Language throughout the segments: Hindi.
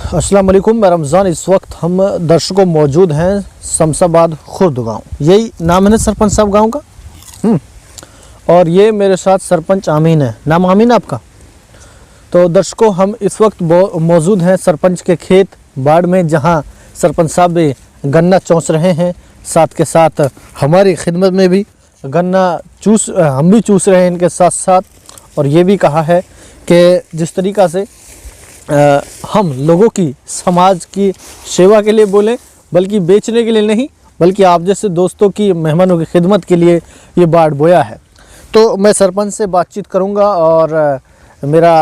अस्सलाम वालेकुम। रमज़ान इस वक्त हम दर्शकों मौजूद हैं शमशाबाद खुर्द गांव, यही नाम है ना सरपंच साहब गांव का। और ये मेरे साथ सरपंच आमीन है। नाम आमीन आपका? तो दर्शकों हम इस वक्त मौजूद हैं सरपंच के खेत बाड़ में, जहां सरपंच साहब भी गन्ना चूस रहे हैं। साथ के साथ हमारी खिदमत में भी गन्ना हम भी चूस रहे हैं इनके साथ साथ। और ये भी कहा है कि जिस तरीक़ा से हम लोगों की समाज की सेवा के लिए बोलें, बल्कि बेचने के लिए नहीं, बल्कि आप जैसे दोस्तों की मेहमानों की खिदमत के लिए ये बाड़ बोया है। तो मैं सरपंच से बातचीत करूंगा और मेरा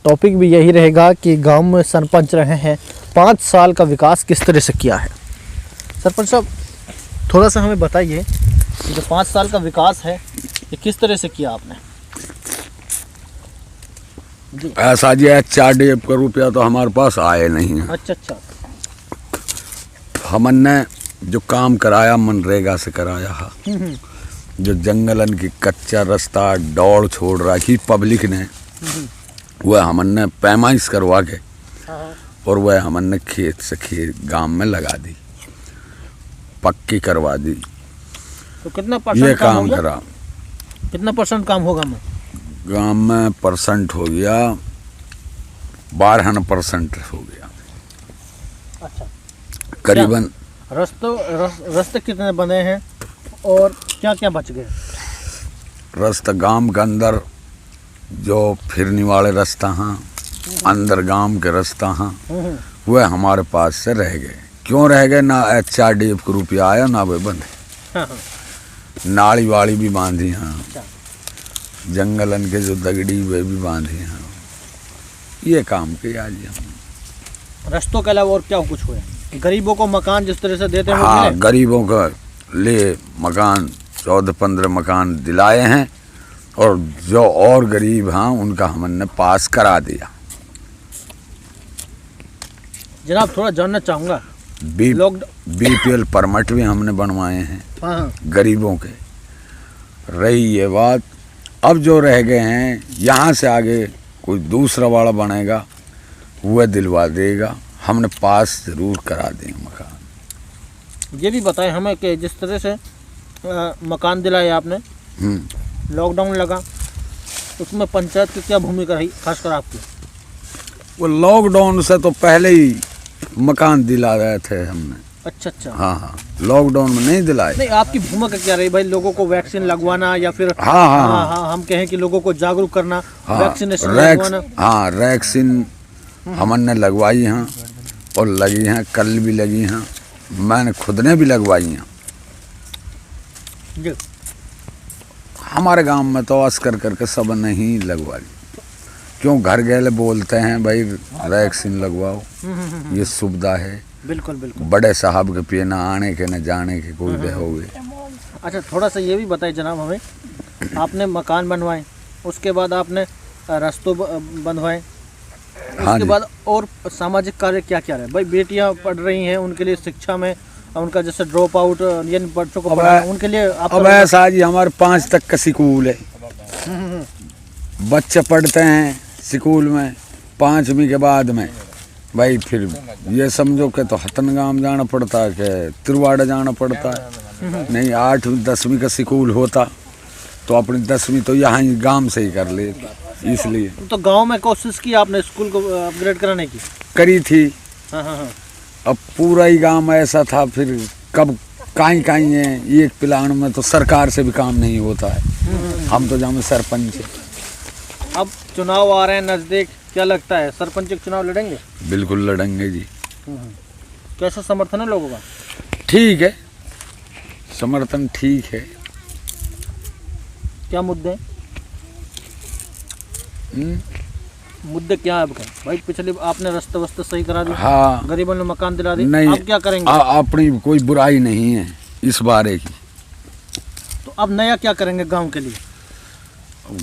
टॉपिक भी यही रहेगा कि गांव में सरपंच रहे हैं, 5 साल का विकास किस तरह से किया है। सरपंच साहब थोड़ा सा हमें बताइए कि जो 5 साल का विकास है ये किस तरह से किया आपने? ऐसा जी 4.5 करोड़ रुपया तो हमारे पास आए नहीं है। अच्छा। हमने जो काम कराया मनरेगा से कराया है, जो जंगलन की कच्चा रास्ता दौड़ छोड़ रखी पब्लिक ने, वह हमने पैमाइश करवा के और वह हमने खेत से खेत गांव में लगा दी, पक्की करवा दी। तो कितना परसेंट ये काम करा? कितना परसेंट काम होगा? गांव में परसेंट हो गया 12% हो गया। अच्छा, करीबन। रास्ते कितने बने हैं और क्या क्या बच गए? रास्ता गांव के अंदर जो फिरने वाले रास्ता हैं, अंदर गांव के रास्ता हैं, वह हमारे पास से रह गए। क्यों रह गए? ना 4.5 करोड़ रुपया आया, ना वे बंधे। नाली वाली भी बांधी हैं, जंगलन के जो दगड़ी वे भी बांधी हैं। ये काम किया जी हम। रास्तों के अलावा और क्या कुछ हुआ? गरीबों को मकान जिस तरह से देते हैं? हाँ, गरीबों का लिए मकान 14-15 मकान दिलाए हैं, और जो और गरीब हैं उनका हमने पास करा दिया। जनाब थोड़ा जानना चाहूँगा, BPL परमिट भी हमने बनवाए हैं। हाँ। गरीबों के। रही ये बात, अब जो रह गए हैं यहाँ से आगे कोई दूसरा वाला बनेगा वह दिलवा देगा, हमने पास जरूर करा देंगे मकान। ये भी बताएं हमें कि जिस तरह से मकान दिलाए आपने, लॉकडाउन लगा, उसमें पंचायत की क्या भूमिका रही खासकर आपकी? वो लॉकडाउन से तो पहले ही मकान दिला रहे थे हमने। अच्छा। हाँ, लॉकडाउन में नहीं दिलाए। नहीं, आपकी भूमिका क्या रही भाई? लोगों को वैक्सीन लगवाना या फिर हाँ, हम कहें कि लोगों को जागरूक करना, वैक्सीनेशन लगवाना। हाँ, वैक्सीन हमने लगवाई हैं और लगी हैं, कल भी लगी हैं, मैंने खुद ने भी लगवाई हैं। हमारे गांव में तो अस्कर करके सब नहीं लगवाई। क्यों? घर गए बोलते हैं भाई वैक्सीन लगवाओ, ये सुविधा है। बिल्कुल। बड़े साहब के पिए ना आने के न जाने के कोई वे हो गए। अच्छा, थोड़ा सा ये भी बताइए जनाब हमें, आपने मकान बनवाए, उसके बाद आपने रास्तों बनवाए, उसके बाद और सामाजिक कार्य क्या क्या रहे? भाई बेटियां पढ़ रही हैं, उनके लिए शिक्षा में उनका जैसे ड्रॉप आउट यानी बच्चों को पढ़ाना, उनके लिए अब ऐसा जी हमारे 5 तक का स्कूल है। बच्चे पढ़ते हैं स्कूल में, 5वीं के बाद में भाई फिर ये समझो कि तो हतनगाम जाना पड़ता है कि तिरवाड़ा जाना पड़ता है। नहीं, 8वीं 10वीं का स्कूल होता तो अपनी 10वीं तो यहाँ ही गांव से ही कर ले। इसलिए तो गांव में कोशिश की आपने स्कूल को अपग्रेड कराने की? करी थी। हाँ। अब पूरा ही गांव ऐसा था, फिर कब कहीं है एक प्लान में तो सरकार से भी काम नहीं होता है। हम तो जहाँ सरपंच है। अब चुनाव आ रहे हैं नज़दीक, क्या लगता है सरपंच के चुनाव लड़ेंगे? बिल्कुल लड़ेंगे जी। कैसा समर्थन है लोगों का? ठीक है, समर्थन ठीक है। क्या मुद्दे? मुद्दे क्या है आपका? भाई पिछले आपने रास्ते वस्ते सही करा दी, हाँ, गरीबों ने मकान दिला दी, नहीं, अब क्या करेंगे? अपनी कोई बुराई नहीं है इस बारे की। तो अब नया क्या करेंगे गांव के लिए?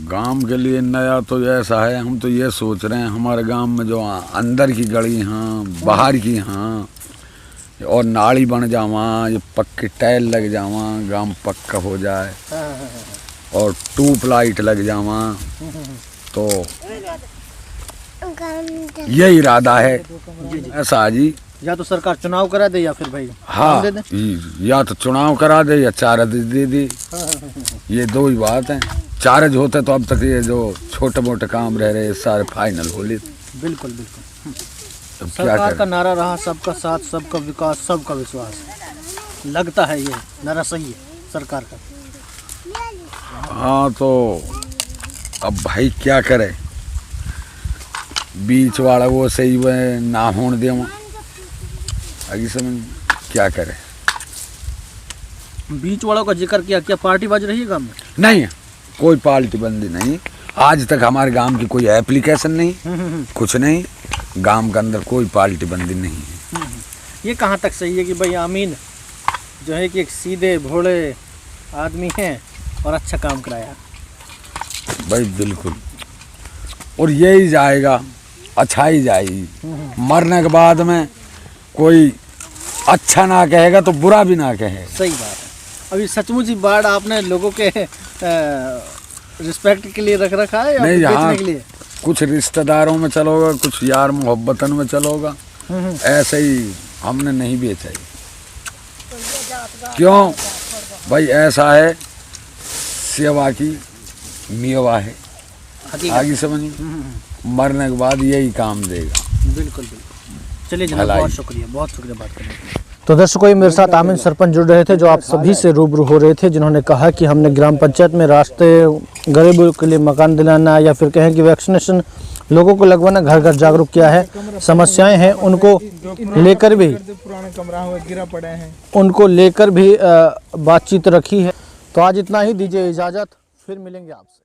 गांव के लिए नया तो ऐसा है, हम तो ये सोच रहे हैं हमारे गांव में जो अंदर की गली हैं, बाहर की हैं, और नाली बन जावा, ये पक्के टाइल लग जावा, गांव पक्का हो जाए, और ट्यूब लाइट लग जावा, तो यही इरादा है ऐसा जी। या तो सरकार चुनाव करा दे या फिर भाई हाँ, काम दे दे। या तो चुनाव करा दे या चार्ज दे दे, ये दो ही बात है। चार्ज होते तो अब तक ये जो छोटे मोटे काम रह रहे सारे फाइनल हो लेते। बिल्कुल बिल्कुल। अब क्या सरकार का करें। नारा रहा सबका साथ, सबका विकास, सबका विश्वास। लगता है ये नारा सही है सरकार का। हाँ तो अब भाई क्या करे, बीच वाला वो सही वह ना होने दे आगे समझ क्या करे। बीच वालों का जिक्र किया, क्या पार्टी बज रही है गाँव में? नहीं, कोई पार्टी बंदी नहीं। आज तक हमारे गांव की कोई एप्लीकेशन नहीं, कुछ नहीं। गांव के अंदर कोई पार्टी बंदी नहीं है। ये कहाँ तक सही है कि भाई आमीन जो है कि एक सीधे भोले आदमी हैं और अच्छा काम कराया? भाई बिल्कुल, और यही जाएगा, अच्छा ही जाएगी। मरने के बाद में कोई अच्छा ना कहेगा तो बुरा भी ना कहे। सही बात है। अभी सचमुच ही बाढ़ आपने लोगों के रिस्पेक्ट के लिए रख रखा है या नहीं, बेचने हाँ, के लिए? कुछ रिश्तेदारों में चलोगा, कुछ यार मोहब्बतन में चलोगा, ऐसे ही हमने नहीं बेचा ही। क्यों भाई, ऐसा है सेवा की मेवा है, आगे समझिए। मरने के बाद यही काम देगा। बिल्कुल बिल्कुल। चलिए जनाब, भलाई। बहुत शुक्रिया बात करने के लिए। तो दर्शकों, ये मेरे साथ आमीन सरपंच जुड़ रहे थे जो आप सभी से रूबरू हो रहे थे, जिन्होंने कहा कि हमने ग्राम पंचायत में रास्ते, गरीबों के लिए मकान दिलाना या फिर कहें कि वैक्सीनेशन लोगों को लगवाना, घर घर जागरूक किया है। समस्याएं हैं उनको लेकर भी, पुराने कमरा हुए गिरा पड़े हैं, उनको लेकर भी बातचीत रखी है। तो आज इतना ही, दीजिए इजाज़त, फिर मिलेंगे आपसे।